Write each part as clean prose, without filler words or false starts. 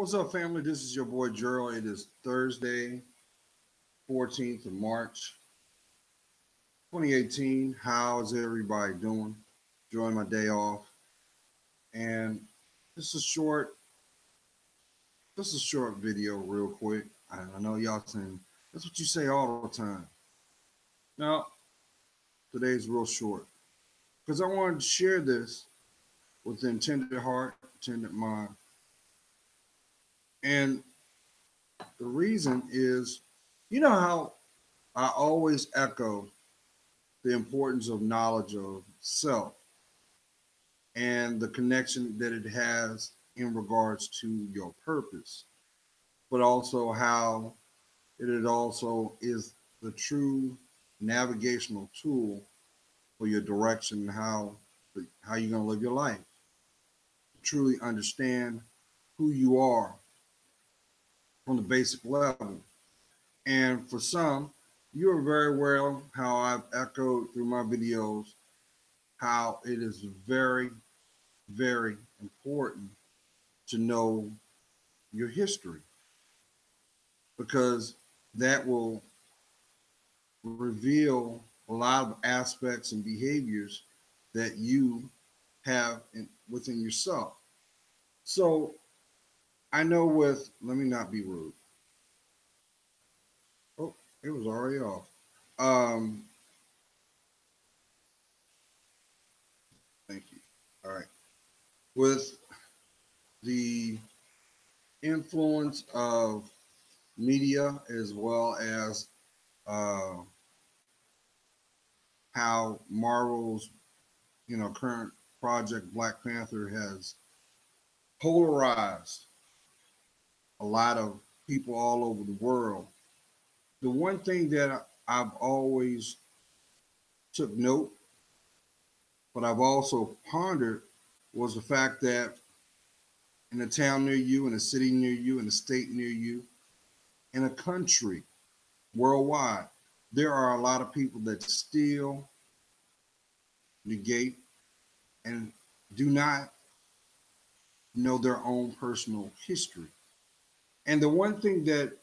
What's up, family? This is your boy Gerald. It is Thursday, 14th of March, 2018. How's everybody doing? Enjoying my day off. And this is short. This is a short video, real quick. I know y'all saying that's what you say all the time. Now, today's real short because I wanted to share this with the intended heart, intended mind, and the reason is, you know how I always echo the importance of knowledge of self and the connection that it has in regards to your purpose, but also how it also is the true navigational tool for your direction and how you're going to live your life. Truly understand who you are from the basic level. And for some, you are very well how I've echoed through my videos how it is very, very important to know your history because that will reveal a lot of aspects and behaviors that you have within yourself. So I know let me not be rude. Oh, it was already off. Um, Thank you. All right. With the influence of media as well as uh, how Marvel's current project Black Panther has polarized a lot of people all over the world. The one thing that I've always took note, but I've also pondered, was the fact that in a town near you, in a city near you, in a state near you, in a country worldwide, there are a lot of people that still negate and do not know their own personal history. And the one thing that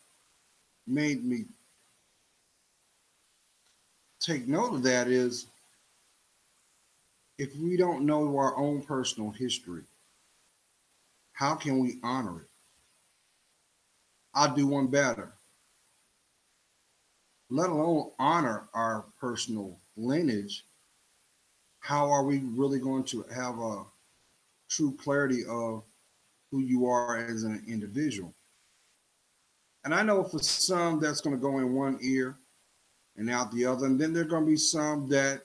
made me take note of that is if we don't know our own personal history, how can we honor it? I'll do one better. Let alone honor our personal lineage. How are we really going to have a true clarity of who you are as an individual? And I know for some that's going to go in one ear and out the other. And then there are going to be some that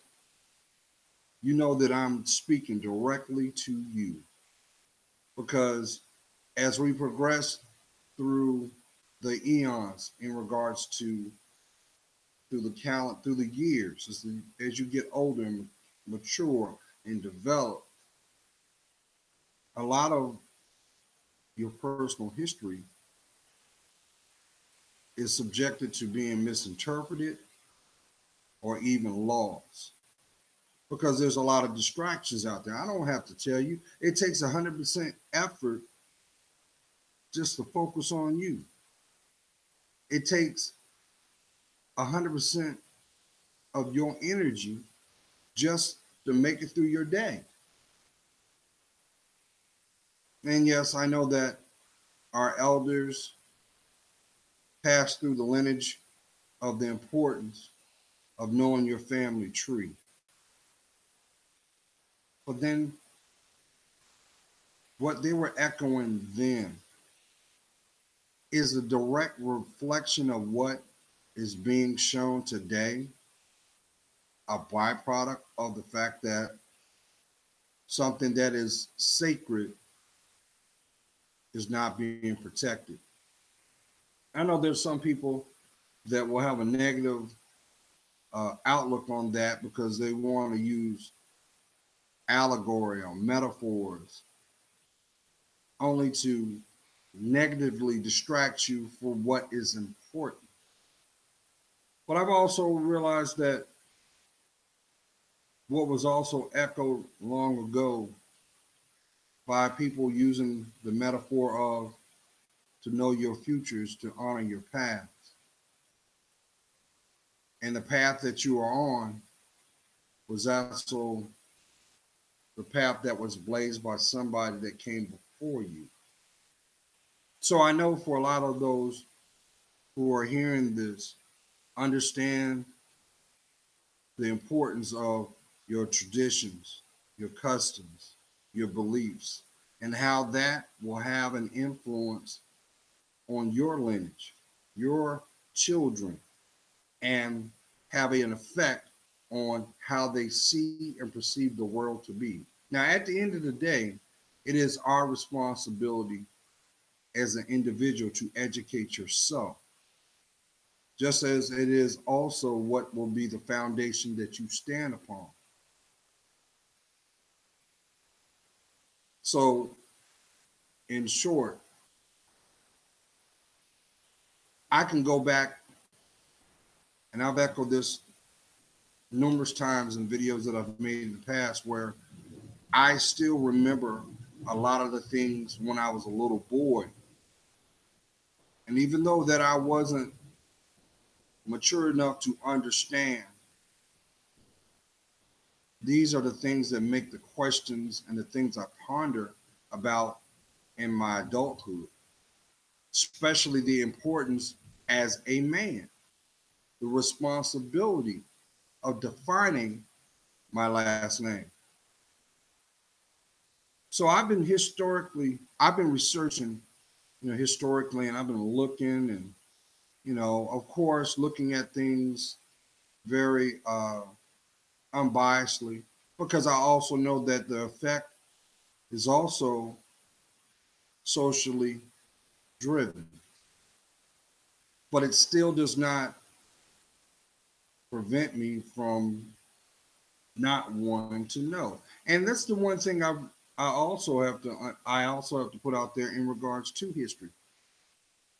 you know that I'm speaking directly to you. Because as we progress through the eons in regards to through the years, as you get older and mature and develop, a lot of your personal history is subjected to being misinterpreted or even lost because there's a lot of distractions out there. I don't have to tell you, it takes 100% effort just to focus on you. It takes 100% of your energy just to make it through your day. And yes, I know that our elders passed through the lineage of the importance of knowing your family tree. But then what they were echoing then is a direct reflection of what is being shown today, a byproduct of the fact that something that is sacred is not being protected. I know there's some people that will have a negative outlook on that because they want to use allegory or metaphors only to negatively distract you for what is important. But I've also realized that what was also echoed long ago by people using the metaphor of to know your future is to honor your past. And the path that you are on was also the path that was blazed by somebody that came before you. So I know for a lot of those who are hearing this, understand the importance of your traditions, your customs, your beliefs, and how that will have an influence on your lineage, your children, and have an effect on how they see and perceive the world to be. Now, at the end of the day, it is our responsibility as an individual to educate yourself, just as it is also what will be the foundation that you stand upon. So, in short, I can go back, and I've echoed this numerous times in videos that I've made in the past, where I still remember a lot of the things when I was a little boy. And even though that I wasn't mature enough to understand, these are the things that make the questions and the things I ponder about in my adulthood, especially the importance as a man, the responsibility of defining my last name. So I've been researching, historically, and I've been looking and, of course, looking at things very unbiasedly, because I also know that the effect is also socially driven, but it still does not prevent me from not wanting to know. And that's the one thing I also have to put out there in regards to history.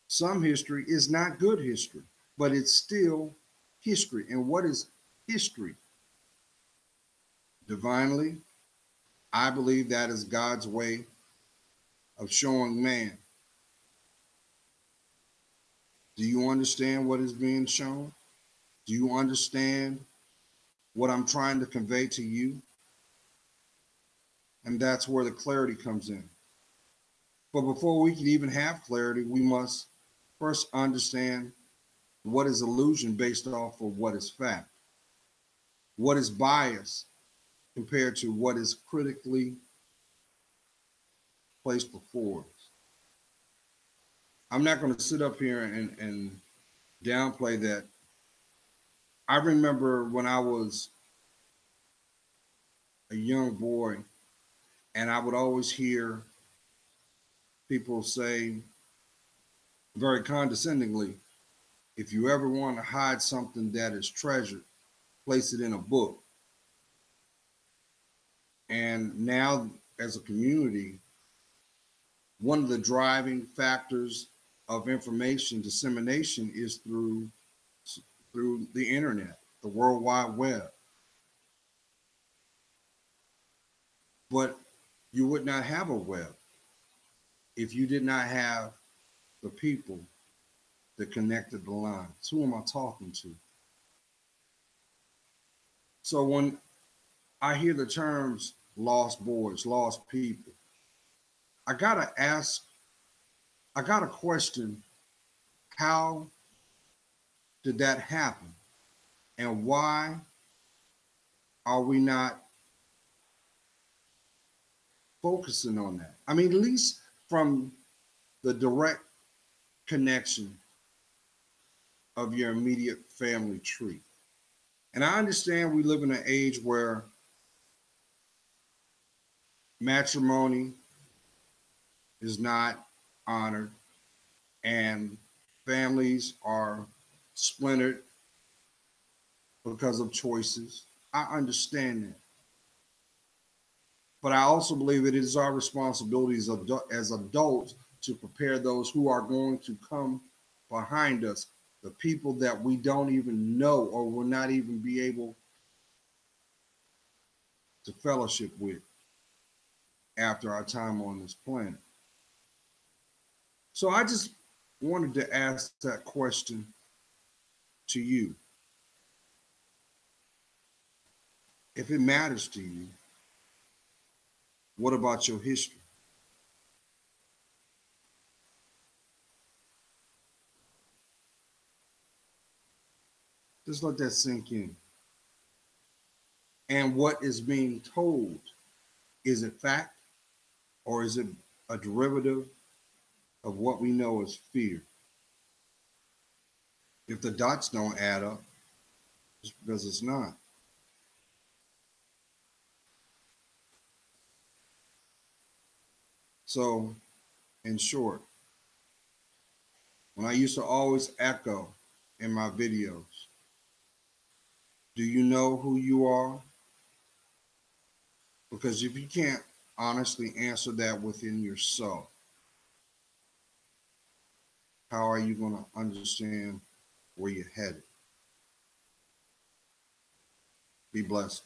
Some history is not good history, but it's still history. And what is history? Divinely, I believe that is God's way of showing man. Do you understand what is being shown? Do you understand what I'm trying to convey to you? And that's where the clarity comes in. But before we can even have clarity, we must first understand what is illusion based off of what is fact, what is bias compared to what is critically placed before us. I'm not going to sit up here and downplay that. I remember when I was a young boy, and I would always hear people say very condescendingly, if you ever want to hide something that is treasured, place it in a book. And now, as a community, one of the driving factors of information dissemination is through the internet, the World Wide Web. But you would not have a web if you did not have the people that connected the lines. Who am I talking to? So when I hear the terms lost boys, lost people, I gotta ask, I gotta question, how did that happen? And why are we not focusing on that? I mean, at least from the direct connection of your immediate family tree. And I understand we live in an age where matrimony is not honored and families are splintered because of choices. I understand that. But I also believe it is our responsibilities as adults to prepare those who are going to come behind us, the people that we don't even know or will not even be able to fellowship with after our time on this planet. So I just wanted to ask that question to you. If it matters to you, what about your history? Just let that sink in. And what is being told, is it fact or is it a derivative of what we know as fear? If the dots don't add up, it's because it's not. So, in short, when I used to always echo in my videos, do you know who you are? Because if you can't honestly answer that within yourself, how are you going to understand where you're headed? Be blessed.